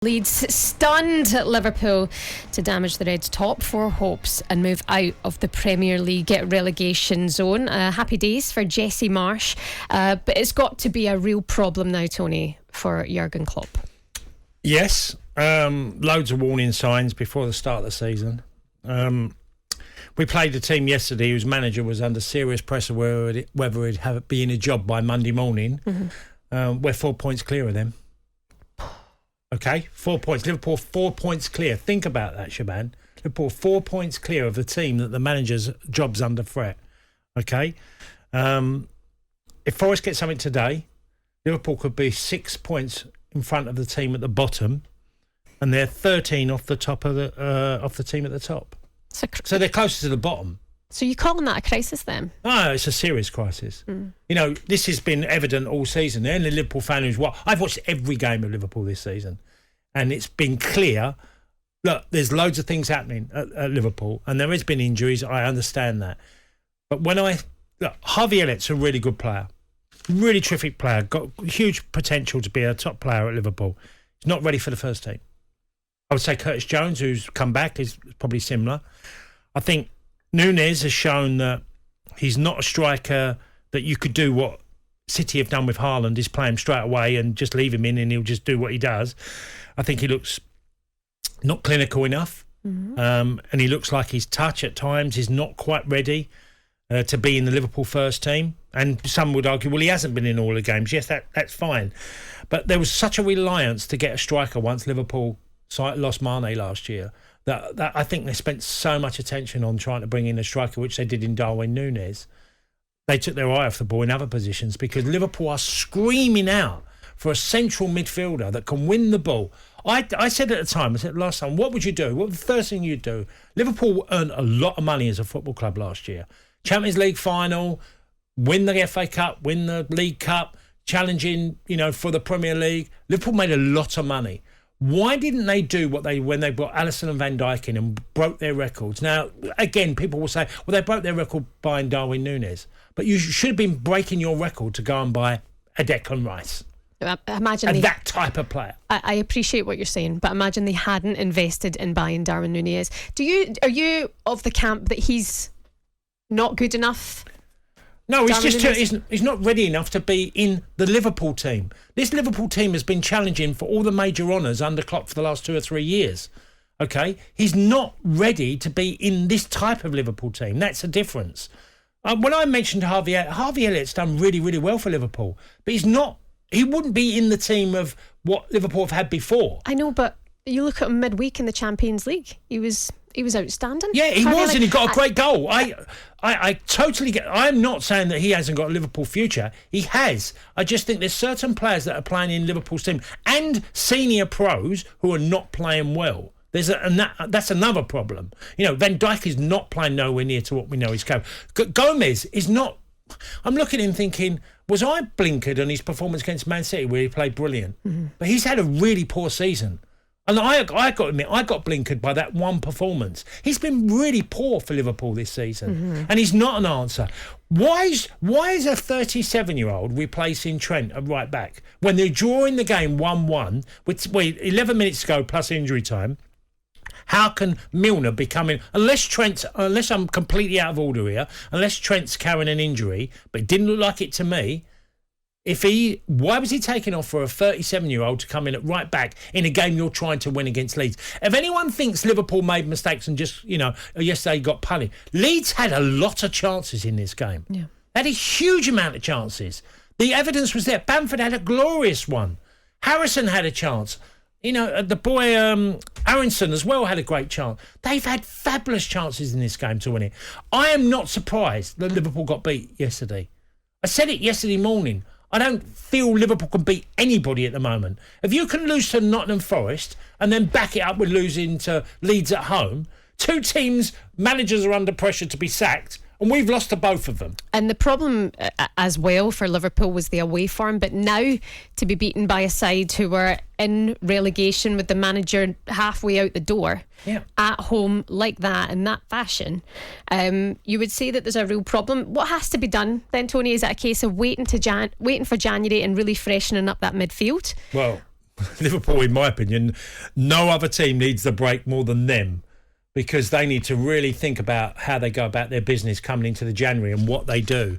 Leeds stunned Liverpool to damage the Reds' top four hopes and move out of the Premier League relegation zone. Happy days for Jesse Marsch, but it's got to be a real problem now, Tony, for Jurgen Klopp. Yes, loads of warning signs before the start of the season. We played a team yesterday whose manager was under serious pressure whether he'd be in a job by Monday morning. We're 4 points clear of them. Okay, 4 points. Liverpool 4 points clear. Think about that, Shaban. Liverpool 4 points clear of the team that the manager's job's under threat. Okay, if Forest get something today, Liverpool could be 6 points in front of the team at the bottom, and they're 13 off the top of the team at the top. So they're closer to the bottom. So you're calling that a crisis then? No, it's a serious crisis. You know, this has been evident all season. The only Liverpool fan who's I've watched every game of Liverpool this season, and it's been clear. Look, there's loads of things happening at Liverpool, and there has been injuries. I understand that, but Harvey Elliott's a really good player, really terrific player, got huge potential to be a top player at Liverpool. He's not ready for the first team. I would say Curtis Jones, who's come back, is probably similar. I think Nunez has shown that he's not a striker that you could do what City have done with Haaland, is play him straight away and just leave him in and he'll just do what he does. I think he looks not clinical enough, and he looks like his touch at times is not quite ready to be in the Liverpool first team. And some would argue, well, he hasn't been in all the games. Yes, that's fine. But there was such a reliance to get a striker once Liverpool lost Mane last year. That I think they spent so much attention on trying to bring in a striker, which they did in Darwin Nunez. They took their eye off the ball in other positions because Liverpool are screaming out for a central midfielder that can win the ball. I said at the time, I said last time, what would you do? What was the first thing you'd do? Liverpool earned a lot of money as a football club last year. Champions League final, win the FA Cup, win the League Cup, challenging, for the Premier League. Liverpool made a lot of money. Why didn't they do when they brought Alisson and Van Dijk in and broke their records? Now, again, people will say, well, they broke their record buying Darwin Nunez. But you should have been breaking your record to go and buy a Declan Rice. Imagine that type of player. I appreciate what you're saying, but imagine they hadn't invested in buying Darwin Nunez. Are you of the camp that he's not good enough? No, he's not ready enough to be in the Liverpool team. This Liverpool team has been challenging for all the major honours under Klopp for the last 2 or 3 years. Okay? He's not ready to be in this type of Liverpool team. That's the difference. When I mentioned Harvey Elliott's done really, really well for Liverpool, but he wouldn't be in the team of what Liverpool have had before. I know, but you look at him midweek in the Champions League. He was outstanding. Yeah, he was, and he got a great goal. I totally get. I'm not saying that he hasn't got a Liverpool future. He has. I just think there's certain players that are playing in Liverpool's team and senior pros who are not playing well. That's another problem. Van Dijk is not playing nowhere near to what we know he's capable. Gomez is not. I'm looking at him thinking, was I blinkered on his performance against Man City where he played brilliant? But he's had a really poor season. And I got to admit, I got blinkered by that one performance. He's been really poor for Liverpool this season, and he's not an answer. Why is a 37-year-old replacing Trent at right back when they're drawing the game 1-1 with 11 minutes to go plus injury time? How can Milner be coming, unless I'm completely out of order here, unless Trent's carrying an injury, but it didn't look like it to me. Why was he taking off for a 37-year-old to come in at right back in a game you're trying to win against Leeds? If anyone thinks Liverpool made mistakes and just, yesterday got punted, Leeds had a lot of chances in this game. Yeah. They had a huge amount of chances. The evidence was there. Bamford had a glorious one. Harrison had a chance. The boy Aronson as well had a great chance. They've had fabulous chances in this game to win it. I am not surprised that Liverpool got beat yesterday. I said it yesterday morning. I don't feel Liverpool can beat anybody at the moment. If you can lose to Nottingham Forest and then back it up with losing to Leeds at home, two teams, managers are under pressure to be sacked, and we've lost to both of them. And the problem as well for Liverpool was the away form, but now to be beaten by a side who were in relegation with the manager halfway out the door, at home like that, in that fashion, you would say that there's a real problem. What has to be done then, Tony? Is it a case of waiting for January and really freshening up that midfield? Well, Liverpool, in my opinion, no other team needs the break more than them, because they need to really think about how they go about their business coming into the January and what they do.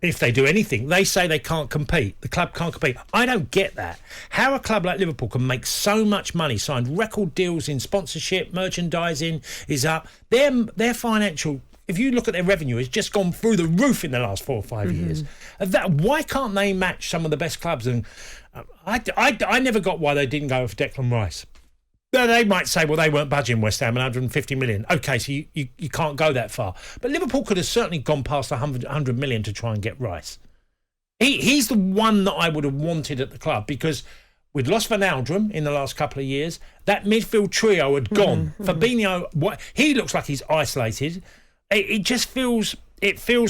If they do anything, they say they can't compete. The club can't compete. I don't get that. How a club like Liverpool can make so much money, signed record deals in sponsorship, merchandising is up. Their financial, if you look at their revenue, has just gone through the roof in the last 4 or 5 years. Why can't they match some of the best clubs? And I never got why they didn't go for Declan Rice. They might say, well, they weren't budging West Ham 150 million. OK, so you can't go that far. But Liverpool could have certainly gone past 100 million to try and get Rice. He's the one that I would have wanted at the club, because we'd lost Van Aldrum in the last couple of years. That midfield trio had gone. Fabinho, he looks like he's isolated. It just feels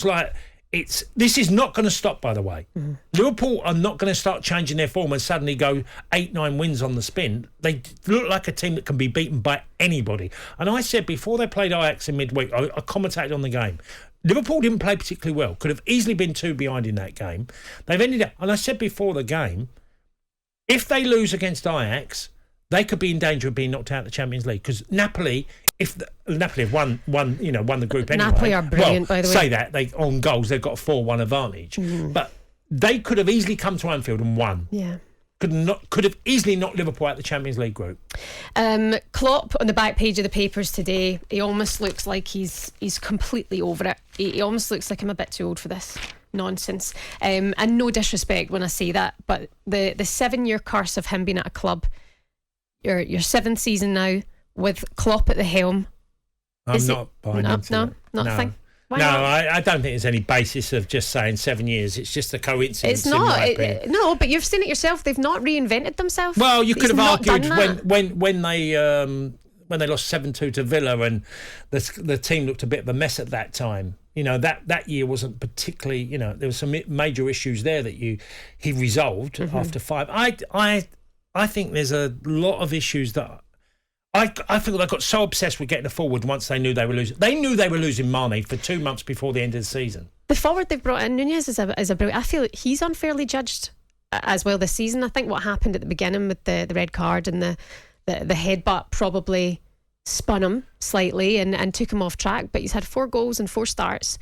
like... This is not going to stop, by the way. Liverpool are not going to start changing their form and suddenly go 8-9 wins on the spin. They look like a team that can be beaten by anybody. And I said before they played Ajax in midweek, I commentated on the game, Liverpool didn't play particularly well. Could have easily been 2 behind in that game. They've ended up, and I said before the game, if they lose against Ajax, they could be in danger of being knocked out of the Champions League, because Napoli have won the group anyway. Napoli are brilliant, by the way. Say that on goals they've got a 4-1 advantage, but they could have easily come to Anfield and won. Yeah. Could have easily knocked Liverpool out of the Champions League group. Klopp on the back page of the papers today, he almost looks like he's completely over it. He almost looks like I'm a bit too old for this nonsense. And no disrespect when I say that, but the 7-year curse of him being at a club, your 7th season now with Klopp at the helm. I'm not buying into that. Not a thing. Why no, not? I don't think there's any basis of just saying 7 years. It's just a coincidence. It's not. No, but you've seen it yourself. They've not reinvented themselves. Well, you could have argued when they lost 7-2 to Villa and the team looked a bit of a mess at that time. You know, that year wasn't particularly. You know, there were some major issues there that he resolved after 5. I think there's a lot of issues that. I think they got so obsessed with getting a forward once they knew they were losing. They knew they were losing Mane for 2 months before the end of the season. The forward they've brought in, Nunez, is a brilliant. I feel like he's unfairly judged as well this season. I think what happened at the beginning with the red card and the headbutt probably spun him slightly and took him off track. But he's had 4 goals and 4 starts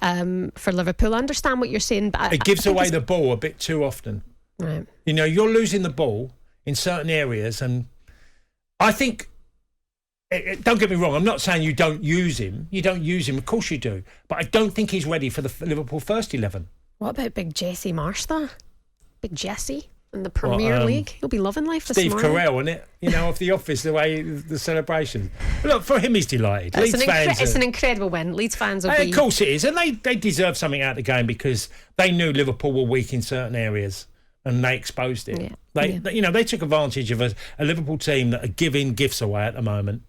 for Liverpool. I understand what you're saying, but it gives away the ball a bit too often. Right. You know, you're losing the ball in certain areas, and I think. Don't get me wrong, I'm not saying you don't use him. You don't use him, of course you do. But I don't think he's ready for the Liverpool first 11. What about big Jesse Marsh, though? Big Jesse in the Premier League? He'll be loving life this morning. Steve Carell, isn't it? You know, off the office, the way the celebration. But look, for him, he's delighted. It's an incredible win. Leeds fans will be... Of course it is. And they deserve something out of the game because they knew Liverpool were weak in certain areas. And they exposed it. They took advantage of a Liverpool team that are giving gifts away at the moment.